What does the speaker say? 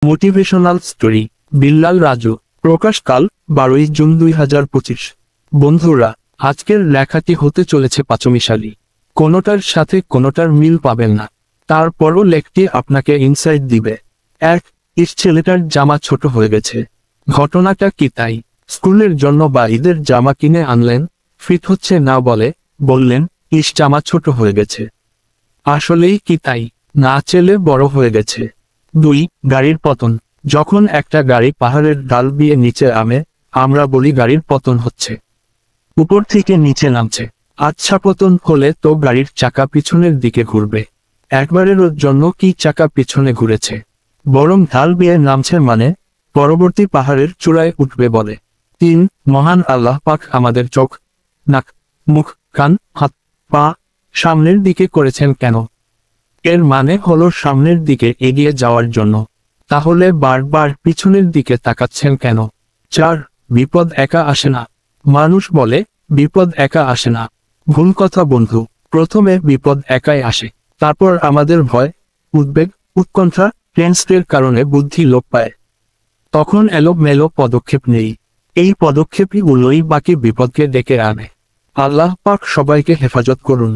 Motivational story Billal Raju. প্রকাশকাল 12 June 2025। বন্ধুরা, আজকের লেখাটি হতে চলেছে পাঁচমিশালি। কোনোটার সাথে কোনোটার মিল পাবেন না, তারপরও লেখটি আপনাকে ইনসাইট দিবে। ইস ছেলেটার জামা ছোট হয়ে গেছে। ঘটনাটা কি তাই? স্কুলের জন্য বা ঈদের জামা কিনে আনলেন, ফিট হচ্ছে না বললেন ইস জামা ছোট হয়ে গেছে। আসলেই কি তাই? না, ছেলে বড় হয়ে গেছে। 2. গাড়ির পতন। যখন একটা গাড়ি পাহাড়ের ঢাল দিয়ে নিচে নামে, আমরা বলি গাড়ির পতন হচ্ছে। উপর থেকে নিচে নামছে। আচ্ছা, পতন হলে তো গাড়ির চাকা পিছনের দিকে ঘুরবে। একবারের জন্য কি চাকা পিছনে ঘুরেছে? বরং ঢাল বেয়ে নামছে, মানে পরবর্তী পাহাড়ের চূড়ায় উঠবে বলে। 3. মহান আল্লাহ পাক আমাদের চোখ, নাক, মুখ, কান, হাত, পা সামনের দিকে করেছেন কেন? এর মানে হলো সামনের দিকে এগিয়ে যাওয়ার জন্য। তাহলে বারবার পিছনের দিকে তাকাচ্ছেন কেন? 4. বিপদ একা আসে না। মানুষ বলে বিপদ একা আসে না। ভুল কথা বন্ধু। প্রথমে বিপদ একাই আসে, তারপর আমাদের ভয়, উদ্বেগ, উৎকণ্ঠা, টেনশনের কারণে বুদ্ধি লোপ পায়। তখন এলোমেলো পদক্ষেপ নেই। এই পদক্ষেপগুলোই বাকি বিপদকে ডেকে আনে। আল্লাহ পাক সবাইকে হেফাজত করুন।